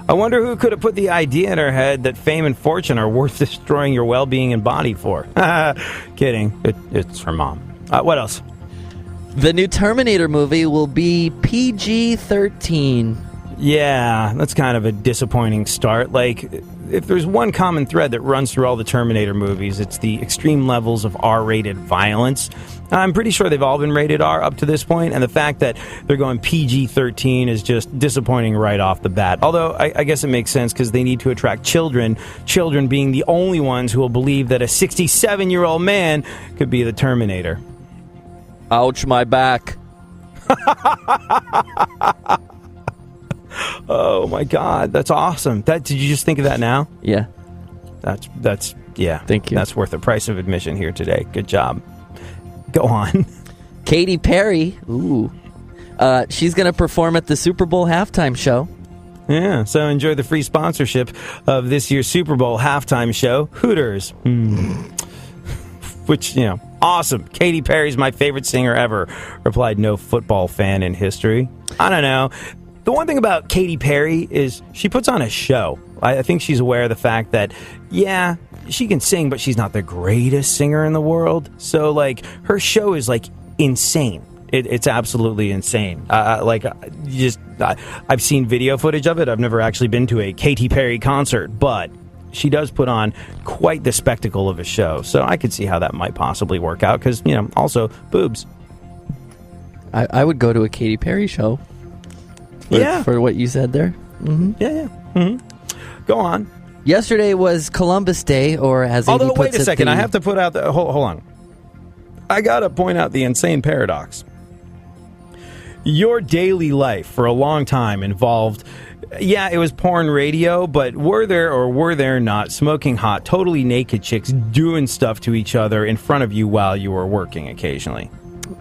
I wonder who could have put the idea in her head that fame and fortune are worth destroying your well-being and body for. Kidding. It's her mom. What else? The new Terminator movie will be PG-13. Yeah, that's kind of a disappointing start. Like, if there's one common thread that runs through all the Terminator movies, it's the extreme levels of R-rated violence. I'm pretty sure they've all been rated R up to this point, and the fact that they're going PG-13 is just disappointing right off the bat. Although, I guess it makes sense because they need to attract children being the only ones who will believe that a 67-year-old man could be the Terminator. Ouch, my back. Oh my God, that's awesome! Did you just think of that now? Yeah. That's yeah. Thank you. That's worth the price of admission here today. Good job. Go on. Katy Perry. Ooh. She's going to perform at the Super Bowl halftime show. Yeah. So enjoy the free sponsorship of this year's Super Bowl halftime show, Hooters. Which, awesome. Katy Perry's my favorite singer ever, replied no football fan in history. I don't know. The one thing about Katy Perry is she puts on a show. I think she's aware of the fact that, yeah, she can sing, but she's not the greatest singer in the world. So, like, her show is, like, insane. It's absolutely insane. I've seen video footage of it. I've never actually been to a Katy Perry concert, but she does put on quite the spectacle of a show. So I could see how that might possibly work out because, also, boobs. I would go to a Katy Perry show. For what you said there. Mm-hmm. Yeah. Mm-hmm. Go on. Yesterday was Columbus Day, or as Although, puts wait a second, I have to put out hold on. I got to point out the insane paradox. Your daily life for a long time involved, it was porn radio, but were there not smoking hot, totally naked chicks doing stuff to each other in front of you while you were working occasionally?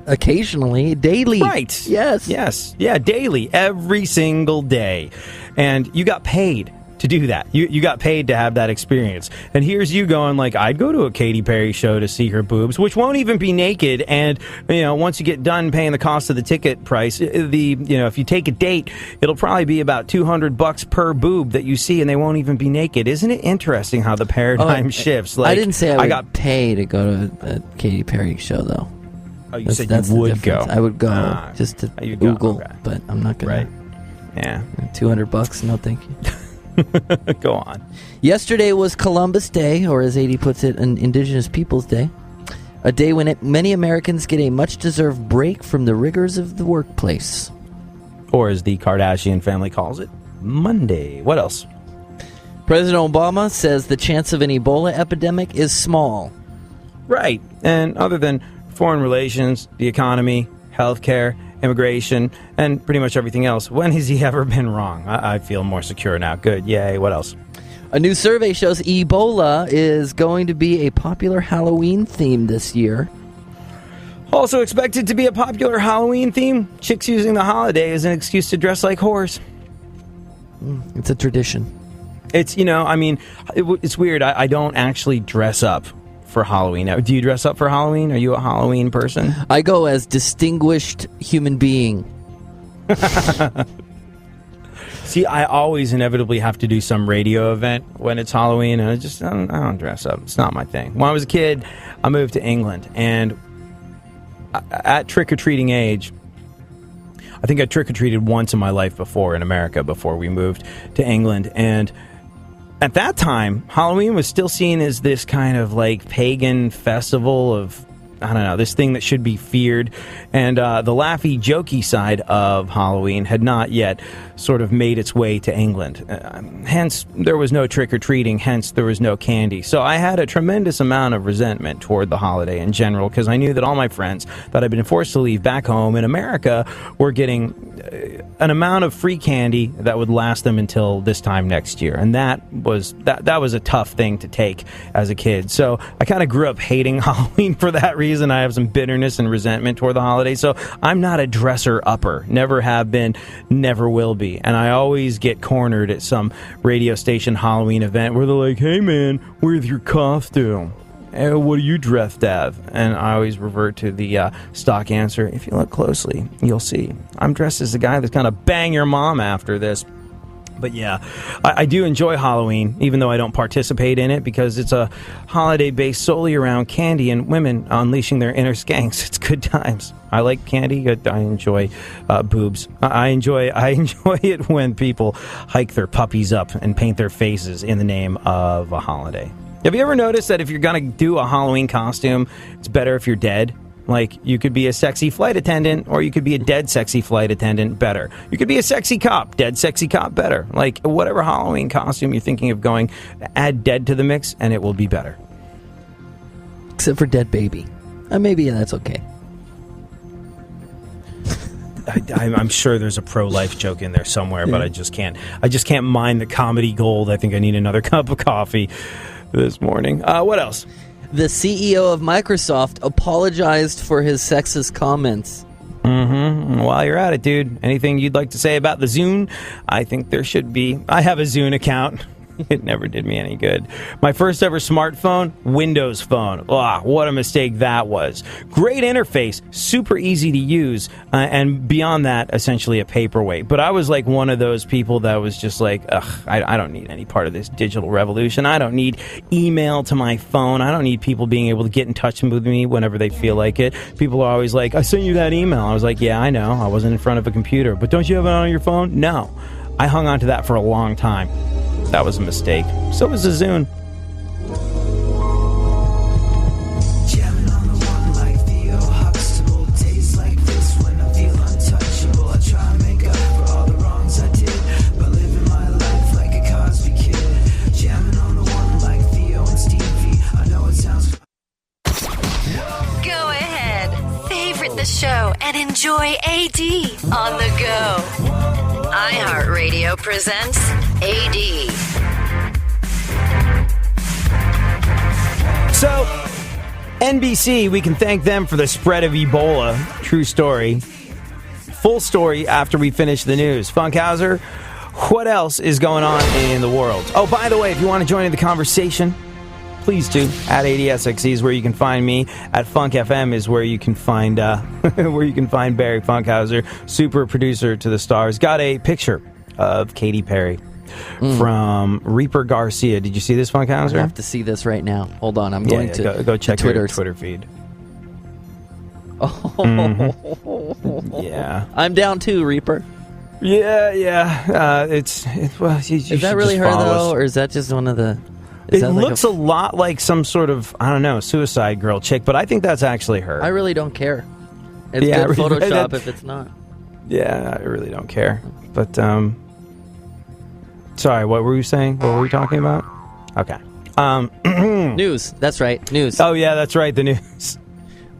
Occasionally, daily. Right. Yes. Yeah, daily, every single day. And you got paid to do that. You got paid to have that experience. And here's you going like, I'd go to a Katy Perry show to see her boobs, which won't even be naked. And, once you get done paying the cost of the ticket price, if you take a date, it'll probably be about $200 per boob that you see, and they won't even be naked. Isn't it interesting how the paradigm shifts? Like, I didn't say I got pay to go to a Katy Perry show, though. Oh, you said you would go. I would go just to Google, okay. But I'm not going to. Right. Yeah. $200, no thank you. Go on. Yesterday was Columbus Day, or as AD puts it, an Indigenous Peoples Day. A day when many Americans get a much-deserved break from the rigors of the workplace. Or as the Kardashian family calls it, Monday. What else? President Obama says the chance of an Ebola epidemic is small. Right. And other than foreign relations, the economy, healthcare, immigration, and pretty much everything else, when has he ever been wrong? I feel more secure now. Good. Yay. What else? A new survey shows Ebola is going to be a popular Halloween theme this year. Also expected to be a popular Halloween theme, chicks using the holiday as an excuse to dress like whores. It's a tradition. It's, it's weird. I don't actually dress up for Halloween. Do you dress up for Halloween? Are you a Halloween person? I go as distinguished human being. See, I always inevitably have to do some radio event when it's Halloween, and I don't dress up. It's not my thing. When I was a kid, I moved to England, and at trick-or-treating age, I think I trick-or-treated once in my life before in America before we moved to England, and at that time, Halloween was still seen as this kind of like pagan festival of, I don't know, this thing that should be feared. And the laughy, jokey side of Halloween had not yet sort of made its way to England. Hence, there was no trick-or-treating. Hence, there was no candy. So I had a tremendous amount of resentment toward the holiday in general because I knew that all my friends that I'd been forced to leave back home in America were getting an amount of free candy that would last them until this time next year. And that was a tough thing to take as a kid. So I kind of grew up hating Halloween for that reason. I have some bitterness and resentment toward the holiday. So I'm not a dresser-upper. Never have been, never will be. And I always get cornered at some radio station Halloween event where they're like, hey man, where's your costume? What are you dressed as? And I always revert to the stock answer, if you look closely, you'll see. I'm dressed as the guy that's going to bang your mom after this. But yeah, I do enjoy Halloween, even though I don't participate in it, because it's a holiday based solely around candy and women unleashing their inner skanks. It's good times. I like candy. I enjoy boobs. I enjoy it when people hike their puppies up and paint their faces in the name of a holiday. Have you ever noticed that if you're going to do a Halloween costume, it's better if you're dead? Like, you could be a sexy flight attendant, or you could be a dead sexy flight attendant, better. You could be a sexy cop, dead sexy cop, better. Like, whatever Halloween costume you're thinking of going, add dead to the mix, and it will be better. Except for dead baby. Maybe that's okay. I'm sure there's a pro-life joke in there somewhere, but I just can't mine the comedy gold. I think I need another cup of coffee this morning. What else? The CEO of Microsoft apologized for his sexist comments. Mm-hmm. While you're at it, dude, anything you'd like to say about the Zune? I think there should be. I have a Zune account. It never did me any good. My first ever smartphone, Windows Phone. What a mistake that was. Great interface, super easy to use, and beyond that, essentially a paperweight. But I was like one of those people that was just like, I don't need any part of this digital revolution. I don't need email to my phone. I don't need people being able to get in touch with me whenever they feel like it. People are always like, I sent you that email. I was like, yeah, I know. I wasn't in front of a computer. But don't you have it on your phone? No. I hung on to that for a long time. That was a mistake. So was the Zune. Go ahead. Favorite the show and enjoy AD on the go. iHeartRadio presents AD. So, NBC, we can thank them for the spread of Ebola. True story. Full story after we finish the news. Funkhauser, what else is going on in the world? Oh, by the way, if you want to join in the conversation, please do. At ADSXE is where you can find me. At Funk FM is where you can find Barry Funkhauser, super producer to the stars. Got a picture of Katy Perry from Reaper Garcia. Did you see this, Funkhauser? I have to see this right now. Hold on, I'm going to go check Twitter. Your Twitter feed. Oh, yeah. I'm down too, Reaper. Yeah. Is that really her though, or is that just one of the? It looks a lot like some sort of, I don't know, Suicide Girl chick, but I think that's actually her. I really don't care. It's good Photoshop if it's not. Yeah, I really don't care. But, sorry, what were you saying? What were we talking about? Okay. News. That's right. News. Oh, yeah, that's right. The news.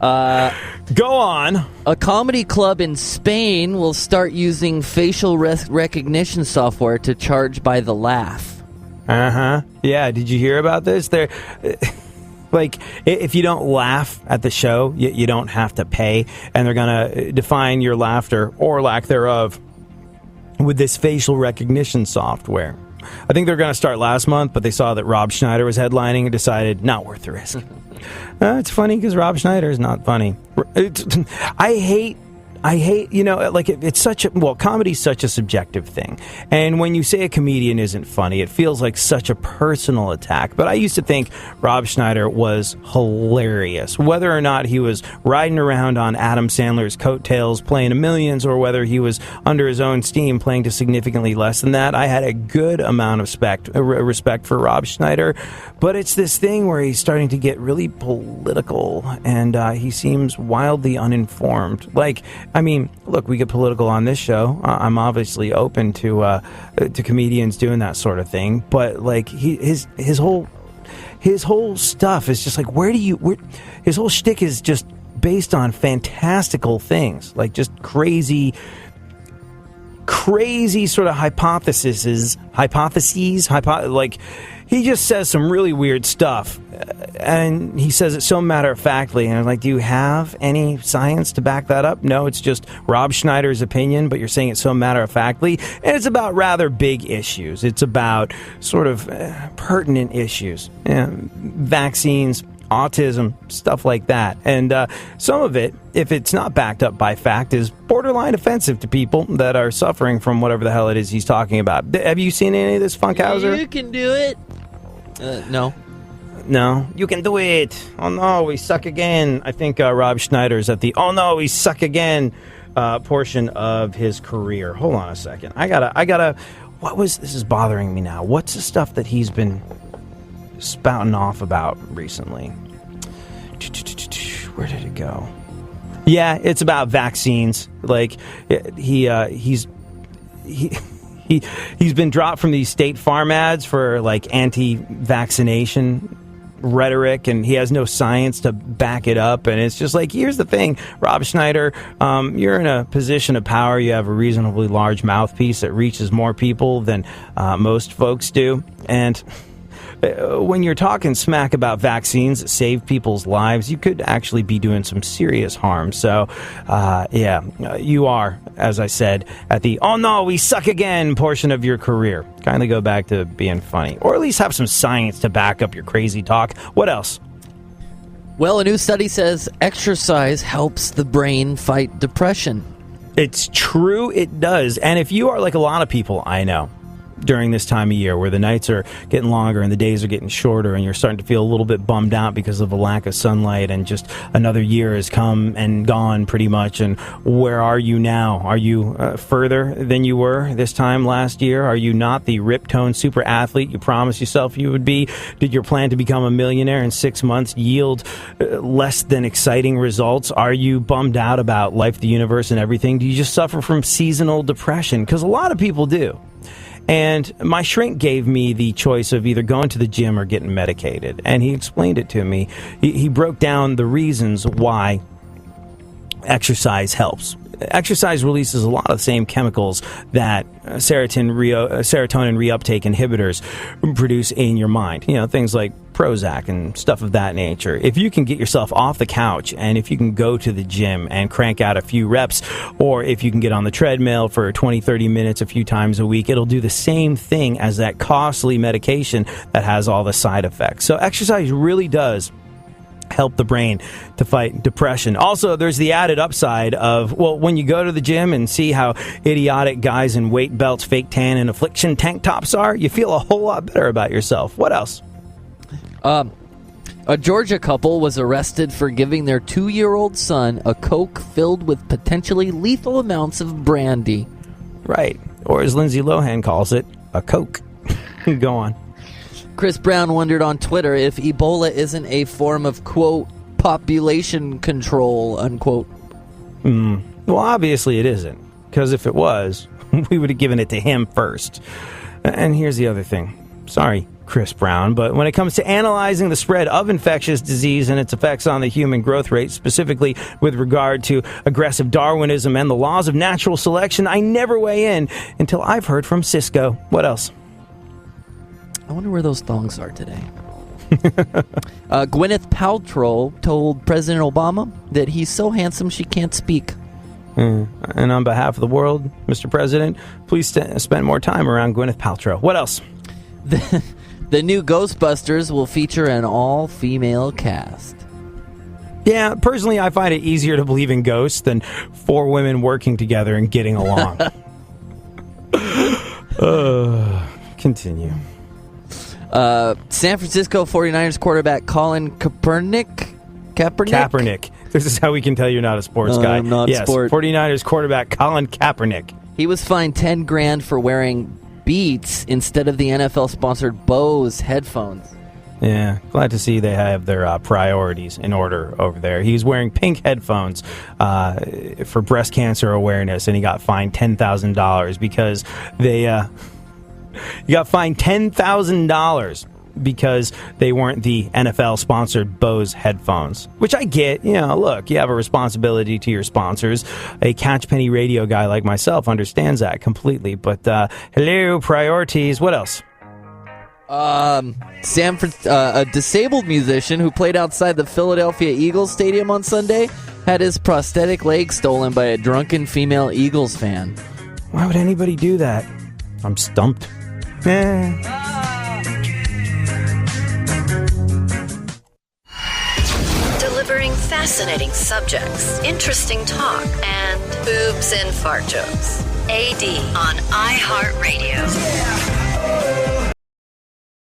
Go on. A comedy club in Spain will start using facial recognition software to charge by the laugh. Uh-huh. Yeah, did you hear about this? They're like, if you don't laugh at the show, you don't have to pay, and they're going to define your laughter or lack thereof with this facial recognition software. I think they're going to start last month, but they saw that Rob Schneider was headlining and decided not worth the risk. It's funny because Rob Schneider is not funny. I hate, it's such a, comedy's such a subjective thing. And when you say a comedian isn't funny, it feels like such a personal attack. But I used to think Rob Schneider was hilarious. Whether or not he was riding around on Adam Sandler's coattails playing to millions, or whether he was under his own steam playing to significantly less than that, I had a good amount of respect for Rob Schneider. But it's this thing where he's starting to get really political, and he seems wildly uninformed. Like, I mean, look, we get political on this show. I'm obviously open to comedians doing that sort of thing, but like his whole stuff is just like, his whole shtick is just based on fantastical things, like just crazy sort of hypotheses. Like, he just says some really weird stuff, and he says it so matter-of-factly, and I'm like, do you have any science to back that up? No, it's just Rob Schneider's opinion, but you're saying it so matter-of-factly, and it's about rather big issues. It's about sort of pertinent issues. Vaccines, autism, stuff like that. And some of it, if it's not backed up by fact, is borderline offensive to people that are suffering from whatever the hell it is he's talking about. Have you seen any of this, Funkhauser? You can do it. No. No, you can do it. Oh no, we suck again. I think Rob Schneider's at the "oh no, we suck again" portion of his career. Hold on a second. I gotta. This is bothering me now. What's the stuff that he's been spouting off about recently? Where did it go? Yeah, it's about vaccines. Like he's been dropped from these State Farm ads for like anti-vaccination rhetoric, and he has no science to back it up. And it's just like, here's the thing, Rob Schneider, you're in a position of power. You have a reasonably large mouthpiece that reaches more people than most folks do. And when you're talking smack about vaccines that save people's lives, you could actually be doing some serious harm. So, you are, as I said, at the "oh no, we suck again" portion of your career. Kindly go back to being funny, or at least have some science to back up your crazy talk. What else? Well, a new study says exercise helps the brain fight depression. It's true, it does. And if you are like a lot of people I know, during this time of year where the nights are getting longer and the days are getting shorter, and you're starting to feel a little bit bummed out because of a lack of sunlight, and just another year has come and gone pretty much. And where are you now? Are you further than you were this time last year? Are you not the rip-toned super athlete you promised yourself you would be? Did your plan to become a millionaire in 6 months yield less than exciting results? Are you bummed out about life, the universe, and everything? Do you just suffer from seasonal depression? Because a lot of people do. And my shrink gave me the choice of either going to the gym or getting medicated. And he explained it to me. He broke down the reasons why exercise helps. Exercise releases a lot of the same chemicals that serotonin reuptake inhibitors produce in your mind. You know, things like Prozac and stuff of that nature. If you can get yourself off the couch, and if you can go to the gym and crank out a few reps, or if you can get on the treadmill for 20-30 minutes a few times a week, it'll do the same thing as that costly medication that has all the side effects. So exercise really does help the brain to fight depression. Also, there's the added upside of, well, when you go to the gym and see how idiotic guys in weight belts, fake tan, and affliction tank tops are, you feel a whole lot better about yourself. What else? A Georgia couple was arrested for giving their 2-year-old son a Coke filled with potentially lethal amounts of brandy. Right. Or as Lindsay Lohan calls it, a Coke. Go on. Chris Brown wondered on Twitter if Ebola isn't a form of, quote, population control, unquote. Well, obviously it isn't. Because if it was, we would have given it to him first. And here's the other thing. Sorry, Chris Brown, but when it comes to analyzing the spread of infectious disease and its effects on the human growth rate, specifically with regard to aggressive Darwinism and the laws of natural selection, I never weigh in until I've heard from Cisco. What else? I wonder where those thongs are today. Gwyneth Paltrow told President Obama that he's so handsome she can't speak. And on behalf of the world, Mr. President, please spend more time around Gwyneth Paltrow. What else? The new Ghostbusters will feature an all-female cast. Yeah, personally, I find it easier to believe in ghosts than 4 women working together and getting along. Continue. San Francisco 49ers quarterback Colin Kaepernick. This is how we can tell you're not a sports guy. I'm not yes, sport. 49ers quarterback Colin Kaepernick. He was fined $10,000 for wearing Beats instead of the NFL-sponsored Bose headphones. Yeah, glad to see they have their priorities in order over there. He's wearing pink headphones for breast cancer awareness, and he got fined $10,000 because he got fined $10,000 because they weren't the NFL-sponsored Bose headphones. Which I get. You know, look, you have a responsibility to your sponsors. A catch-penny radio guy like myself understands that completely. But, hello, priorities. What else? A disabled musician who played outside the Philadelphia Eagles stadium on Sunday had his prosthetic leg stolen by a drunken female Eagles fan. Why would anybody do that? I'm stumped. featuring fascinating subjects, interesting talk, and boobs and fart jokes. AD on iHeartRadio.